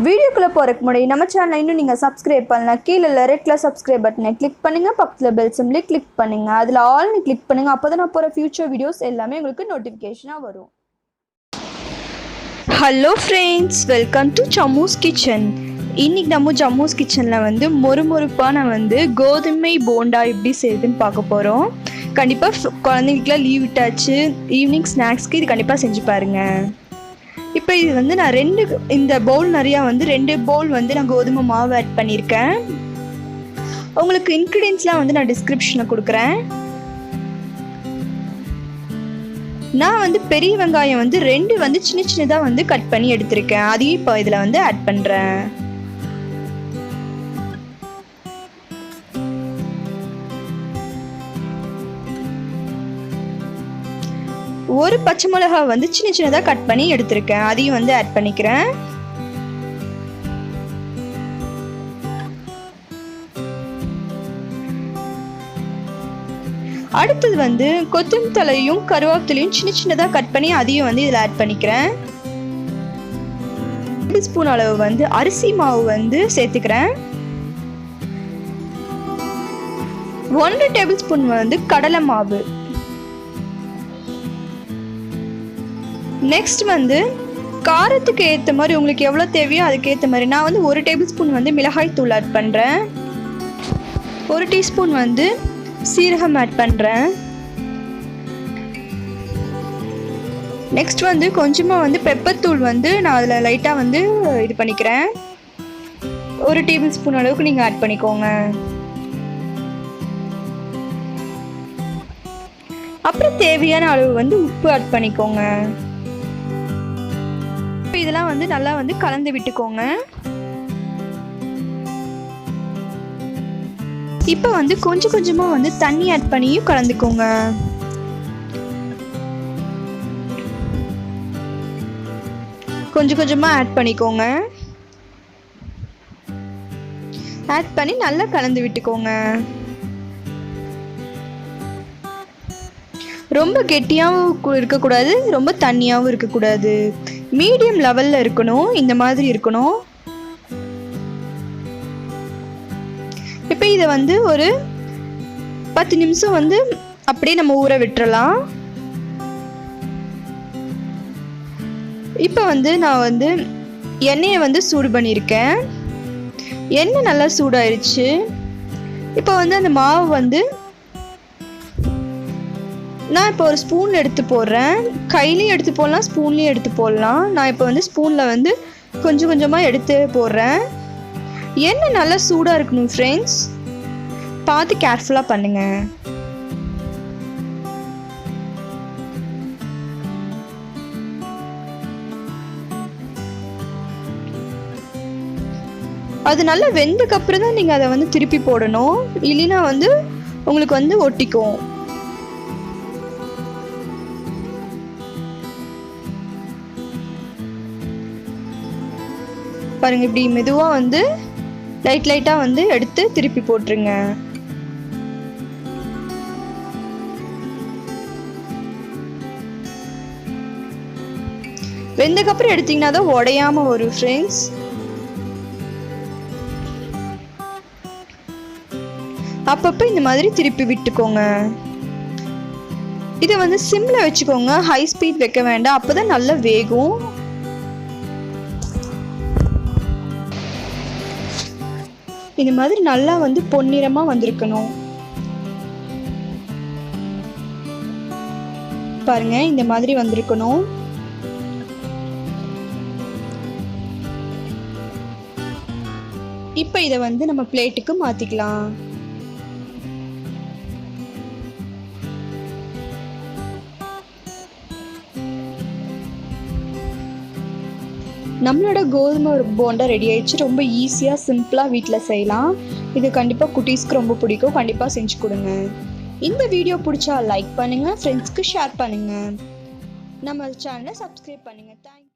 வீடியோக்குள்ள போறதுக்கு முன்னாடி நம்ம சேனலை இன்னும் நீங்க சப்ஸ்கிரைப் பண்ணல கீழ ரெட் கலர் சப்ஸ்கிரைப் பட்டனை கிளிக் பண்ணுங்க பக்கத்துல பெல் சிம்பலை கிளிக் பண்ணுங்க அதுல ஆல் னு கிளிக் பண்ணுங்க அப்பதான் நான் போற ஃபியூச்சர் வீடியோஸ் எல்லாமே உங்களுக்கு நோட்டிஃபிகேஷனா வரும். Hello friends, welcome to Jammus kitchen. இன்னைக்கு நம்ம ஜம்முஸ் கிச்சன்ல மொறுமொறுப்பான கோதுமை போண்டா எப்படி செய்யுதுன்னு பார்க்க போறோம். கண்டிப்பா குழந்தைங்களுக்குலாம் லீவ் விட்டாச்சு, ஈவினிங் ஸ்நாக்ஸ்க்கு இது கண்டிப்பா செஞ்சு பாருங்க. இப்போ இது நான் இந்த பவுல் நிறையா 2 பவுல் நான் கோதுமை மாவு ஆட் பண்ணியிருக்கேன். உங்களுக்கு இன்க்ரீடியன்ஸ்லாம் நான் டிஸ்கிரிப்ஷனில் கொடுக்குறேன். நான் பெரிய வெங்காயம் 2 சின்ன சின்னதாக கட் பண்ணி எடுத்திருக்கேன். அதையும் இப்போ இதில் ஆட் பண்ணுறேன். ஒரு பச்சை மிளகா சின்ன சின்னதாக கட் பண்ணி எடுத்திருக்கேன். அதையும் ஆட் பண்ணிக்கிறேன். அடுத்தது கொத்தமல்லி தலையும் கருவேப்பிலையும் சின்ன சின்னதாக கட் பண்ணி அதையும் இதில் ஆட் பண்ணிக்கிறேன். 1 ஸ்பூன் அளவு அரிசி மாவு சேர்த்துக்கிறேன். 1 டேபிள் ஸ்பூன் கடலை மாவு. நெக்ஸ்ட் காரத்துக்கு ஏற்ற மாதிரி உங்களுக்கு எவ்வளோ தேவையோ அதுக்கு ஏற்ற மாதிரி நான் 1 டேபிள் ஸ்பூன் மிளகாய் தூள் ஆட் பண்ணுறேன். 1 டீஸ்பூன் சீரகம் ஆட் பண்ணுறேன். நெக்ஸ்ட் கொஞ்சமாக பெப்பர் தூள் நான் அதில் லைட்டாக இது பண்ணிக்கிறேன். 1 டேபிள் ஸ்பூன் அளவுக்கு நீங்கள் ஆட் பண்ணிக்கோங்க. அப்புறம் தேவையான அளவு உப்பு ஆட் பண்ணிக்கோங்க. இதெல்லாம் நல்லா கலந்து விட்டுக்கோங்க. இப்போ கொஞ்சம் கொஞ்சமா தண்ணி ஆட் பண்ணியும் கலந்துக்கோங்க. கொஞ்சம் கொஞ்சமா ஆட் பண்ணிக்கோங்க. ஆட் பண்ணி நல்லா கலந்து விட்டுக்கோங்க. ரொம்ப கெட்டியாகவும் இருக்கக்கூடாது, ரொம்ப தண்ணியாகவும் இருக்கக்கூடாது. மீடியம் லெவல்ல இருக்கணும். இந்த மாதிரி இருக்கணும். இப்போ இதை ஒரு 10 நிமிஷம் அப்படியே நம்ம ஊற விட்டுறலாம். இப்போ நான் எண்ணெயை சூடு பண்ணியிருக்கேன். எண்ணெய் நல்லா சூடாயிருச்சு. இப்போ அந்த மாவு நான் இப்போ ஒரு ஸ்பூனில் எடுத்து போடுறேன். கையிலையும் எடுத்து போடலாம், ஸ்பூன்லேயும் எடுத்து போடலாம். நான் இப்போ ஸ்பூனில் கொஞ்சம் கொஞ்சமாக எடுத்து போடுறேன். எண்ணெய் நல்லா சூடாக இருக்கணும் ஃப்ரெண்ட்ஸ், பார்த்து கேர்ஃபுல்லாக பண்ணுங்க. அது நல்லா வெந்ததுக்கப்புறம் தான் நீங்கள் அதை திருப்பி போடணும். இல்லைன்னா உங்களுக்கு ஒட்டிக்கும். பாருங்க, இப்படி மெதுவா லைட்டா எடுத்து திருப்பி போட்டுருங்க. வெந்ததுக்கப்புறம் எடுத்தீங்கன்னா தான் உடையாம வரும் ஃப்ரெண்ட்ஸ். அப்பப்ப இந்த மாதிரி திருப்பி விட்டுக்கோங்க. இதை சிம்ல வச்சுக்கோங்க, ஹை ஸ்பீட் வைக்க வேண்டாம், அப்பதான் நல்லா வேகும். இந்த மாதிரி நல்லா பொன்னிறமா வந்திருக்கணும். பாருங்க, இந்த மாதிரி வந்திருக்கணும். இப்போ இதை நம்ம பிளேட்டுக்கு மாத்திக்கலாம். நம்மளோட கோதுமை போண்டா ரெடி ஆயிடுச்சு. ரொம்ப ஈஸியாக சிம்பிளாக வீட்டில் செய்யலாம். இது கண்டிப்பாக குட்டீஸ்க்கு ரொம்ப பிடிக்கும். கண்டிப்பாக செஞ்சு கொடுங்க. இந்த வீடியோ பிடிச்சா லைக் பண்ணுங்கள், ஃப்ரெண்ட்ஸ்க்கு ஷேர் பண்ணுங்கள், நம்ம சேனலை சப்ஸ்கிரைப் பண்ணுங்கள். தேங்க்யூ.